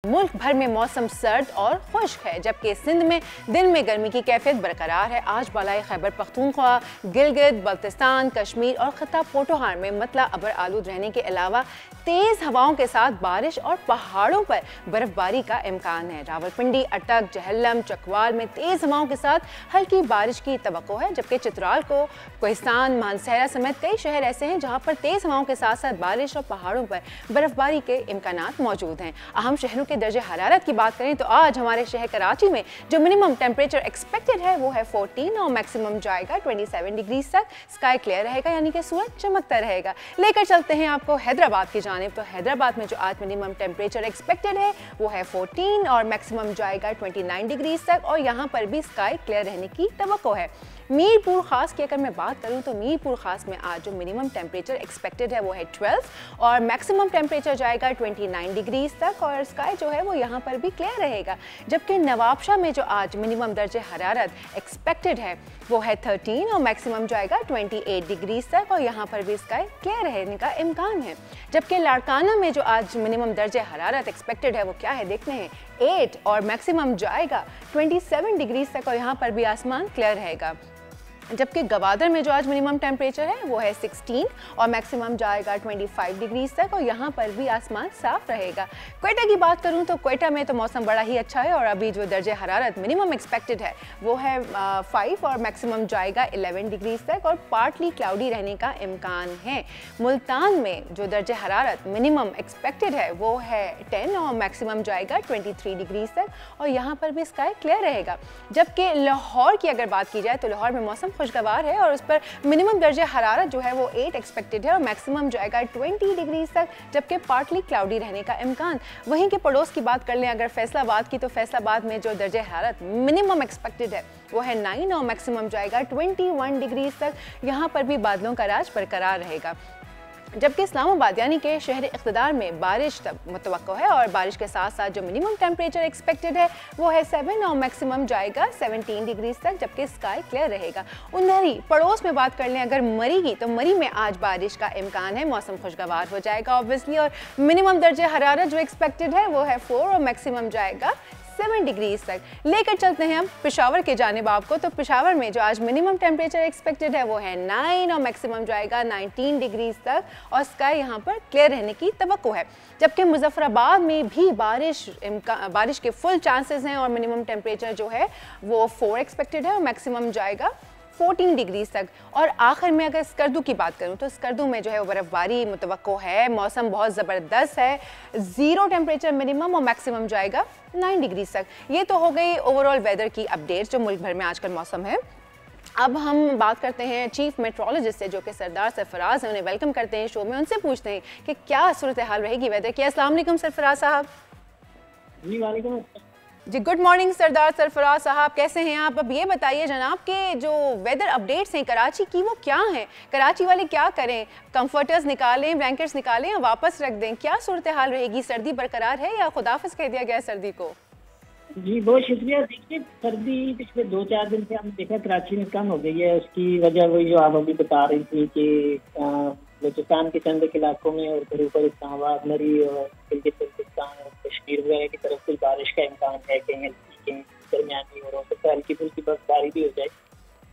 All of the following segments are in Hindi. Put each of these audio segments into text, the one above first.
मुल्क भर में मौसम सर्द और खुश्क है, जबकि सिंध में दिन में गर्मी की कैफियत बरकरार है। आज बालाई खैबर पख्तूनख्वा, गिलगित, बल्तिस्तान, कश्मीर और खिता पोटोहार में मतला अबर आलूद रहने के अलावा तेज़ हवाओं के साथ बारिश और पहाड़ों पर बर्फबारी का इम्कान है। रावलपिंडी, अटक, जहलम, चकवाल में तेज़ हवाओं के साथ हल्की बारिश की तवक्को है, जबकि चित्राल को कोहिस्तान, मानसहरा समेत कई शहर ऐसे हैं जहाँ पर तेज़ हवाओं के साथ साथ बारिश और पहाड़ों पर बर्फबारी के इम्कानात मौजूद हैं। अहम शहरों के दर्जे हरारत की बात करें तो आज हमारे शहर कराची में जो मिनिमम टेम्परेचर एक्सपेक्टेड है वो है 14 और मैक्सिमम जाएगा 27 डिग्री तक। स्काई क्लियर रहेगा, यानी कि सूरज चमकता रहेगा। लेकर चलते हैं आपको हैदराबाद की जानिब। तो हैदराबाद में जो आज मिनिमम टेम्परेचर एक्सपेक्टेड है वो है 14 और मैक्सिमम जाएगा 29 डिग्री तक, और यहाँ पर भी स्काई क्लियर रहने की तवक्को है। मीरपुर खास की अगर मैं बात करूं तो मीरपुर खास में आज जो मिनिमम टेम्परेचर एक्सपेक्टेड है वो है 12 और मैक्सिमम टेम्परेचर जाएगा 29 डिग्री तक, और स्काई जो है वो यहाँ पर भी क्लियर रहेगा। जबकि नवाबशाह में जो आज मिनिमम दर्जे हरारत एक्सपेक्टेड है वो है 13 और मैक्सिमम जाएगा 28 डिग्री तक, और यहाँ पर भी स्काई क्लियर रहने का इम्कान है। जबकि लाड़काना में जो आज मिनिमम दर्जे हरारत एक्सपेक्टेड है वो क्या है देखते हैं, 8 और मैक्सिमम जाएगा 27 डिग्री तक, और यहाँ पर भी आसमान क्लियर रहेगा। जबकि गवादर में जो आज मिनिमम टेम्परेचर है वो है 16 और मैक्सिमम जाएगा 25 डिग्री तक, और यहाँ पर भी आसमान साफ रहेगा। क्वेटा की बात करूँ तो क्वेटा में तो मौसम बड़ा ही अच्छा है, और अभी जो दर्जे हरारत मिनिमम एक्सपेक्टेड है वो है 5 और मैक्सिमम जाएगा 11 डिग्री तक, और पार्टली क्लाउडी रहने का इम्कान है। मुल्तान में जो दर्जे हरारत मिनिमम एक्सपेक्टेड है वो है 10 और मैक्सिमम जाएगा 23 डिग्री तक, और यहाँ पर भी स्काई क्लियर रहेगा। जबकि लाहौर की अगर बात की जाए तो लाहौर में मौसम खुशगवार है, और उस पर मिनिमम दर्जे हरारत जो है वो 8 एक्सपेक्टेड है और मैक्सिमम जाएगा 20 डिग्री तक, जबकि पार्टली क्लाउडी रहने का इम्कान। वहीं के पड़ोस की बात कर लें अगर फैसलाबाद की, तो फैसलाबाद में जो दर्जे हरारत मिनिमम एक्सपेक्टेड है वो है 9 और मैक्सिमम जाएगा 21 डिग्री तक। यहाँ पर भी बादलों का राज बरकरार रहेगा। जबकि इस्लामाबाद यानी कि शहर इक़्तिदार में बारिश तक मुतवक्को है, और बारिश के साथ साथ जो मिनिमम टेम्परेचर एक्सपेक्टेड है वो है 7 और मैक्सिमम जाएगा 17 डिग्री तक, जबकि स्काई क्लियर रहेगा। मरी पड़ोस में बात कर लें अगर मरी की, तो मरी में आज बारिश का इम्कान है, मौसम खुशगवार हो जाएगा ऑब्वियसली, और मिनिमम दर्जे हरारत जो एक्सपेक्टेड है वो है 4 और मैक्सिमम जाएगा 7 डिग्री तक। लेकर चलते हैं हम पेशावर के जानिब आपको। तो पेशावर में जो आज मिनिमम टेम्परेचर एक्सपेक्टेड है वो है 9 और मैक्सिमम जाएगा 19 डिग्री तक, और स्काई यहाँ पर क्लियर रहने की तवक्को है। जबकि मुजफ्फराबाद में भी बारिश के फुल चांसेस हैं, और मिनिमम टेम्परेचर जो है वो 4 एक्सपेक्टेड है और मैक्सिमम जाएगा 14 डिग्री तक। और आखिर में अगर स्कर्दू की बात करूं तो स्कर्दू में जो है वो बर्फबारी मुतवक्को है, मौसम बहुत ज़बरदस्त है, 0 टेम्परेचर मिनिमम और मैक्सिमम जाएगा 9 डिग्री तक। ये तो हो गई ओवरऑल वेदर की अपडेट्स जो मुल्क भर में आजकल मौसम है। अब हम बात करते हैं चीफ मेट्रोलॉजिस्ट से जो कि सरदार सरफराज हैं, उन्हें वेलकम करते हैं शो में। उनसे पूछते हैं कि क्या सूरत हाल रहेगी वेदर की। अस्सलाम वालेकुम सरफराज साहब। जी वालेकुम जी, गुड मॉर्निंग सरदार सरफराज साहब, कैसे हैं आप? अब ये बताइए जनाब के जो वेदर अपडेट्स हैं कराची की वो क्या हैं? कराची वाले क्या करें? कंफर्टर्स निकालें, ब्लैंकेट्स निकालें या वापस रख दें? क्या सूरत हाल रहेगी? सर्दी बरकरार है या खुदाफिज कह दिया गया सर्दी को? जी बहुत शुक्रिया। देखिए सर्दी पिछले 2-4 दिन से हमने देखा कराची में कम हो गई है। उसकी वजह वही जो आप अभी बता रही थी कि बलूचिस्तान के चंद इलाकों में और फिर ऊपर इस्लामाबाद, मरी और बल्तिस्तान और कश्मीर वगैरह की तरफ से बारिश का इम्कान है, कहीं हल्की कहीं दरमियानी, और हो सकता है हल्की फुल्की बर्फबारी भी हो जाए।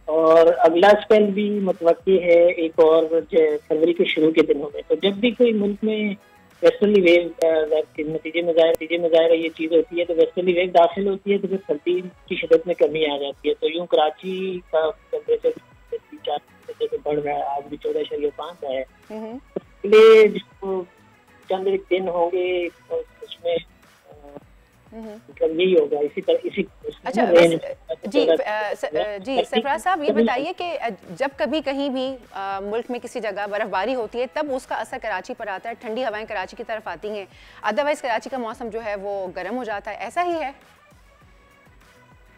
और अगला स्पेल भी मुतवक्की है एक और फरवरी के शुरू के दिनों में। तो जब भी कोई मुल्क में वेस्टर्ली वेव के नतीजे में ज़ाहिर ये चीज़ होती है, तो वेस्टर्ली वेव दाखिल होती है तो फिर सर्दी की शिदत में कमी आ जाती है। तो यूँ कराची का टेम्परेचर 4 से बढ़ रहा है, आज भी 14.5 है। अगले जो चंद दिन होंगे उसमें मतलब यही होगा इसी तरह। अच्छा जी सरफराज साहब, ये बताइए कि जब कभी कहीं भी मुल्क में किसी जगह बर्फबारी होती है तब उसका असर कराची पर आता है, ठंडी हवाएं कराची की तरफ आती हैं, अदरवाइज कराची का मौसम जो है वो गर्म हो जाता है, ऐसा ही है?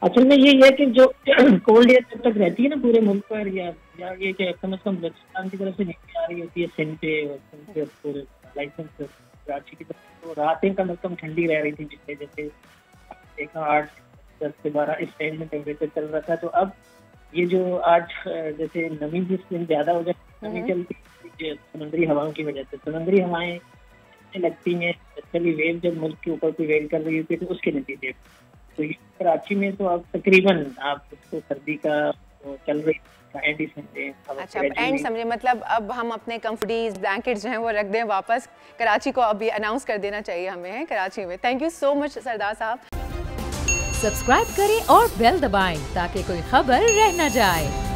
असल में यही है कि जो कोल्ड एयर जब तक रहती है ना पूरे मुल्क पर, या ये कि कम से कम बलूचिस्तान की तरफ से नीचे आ रही होती है सिंध पे और पूरे लाइसेंस कराची की तरफ, तो रातें कम से कम ठंडी रह रही थी। जिससे जैसे देखा 8, 10 से 12 इस टाइम में टेम्परेचर चल रहा था। तो अब ये जो आज जैसे नमी जिस दिन ज़्यादा हो जाती है, नमी चलती है समुद्री हवाओं की वजह से। समुद्री हवाएं लगती हैं, स्पेशली वेव जब मुल्क के ऊपर कोई वेव कर रही होती है तो उसके नतीजे। तो ये कराची में तो अब तकरीबन आप इसको सर्दी का चल रही एंड ही समझे। अच्छा, अब एंड समझे, मतलब अब हम अपने कंफर्टीज ब्लैंकेट्स जो हैं वो रख दें वापस। कराची को अभी अनाउंस कर देना चाहिए हमें कराची में। थैंक यू सो मच सरदार साहब। सब्सक्राइब करें और बेल दबाएं ताकि कोई खबर रह न जाए।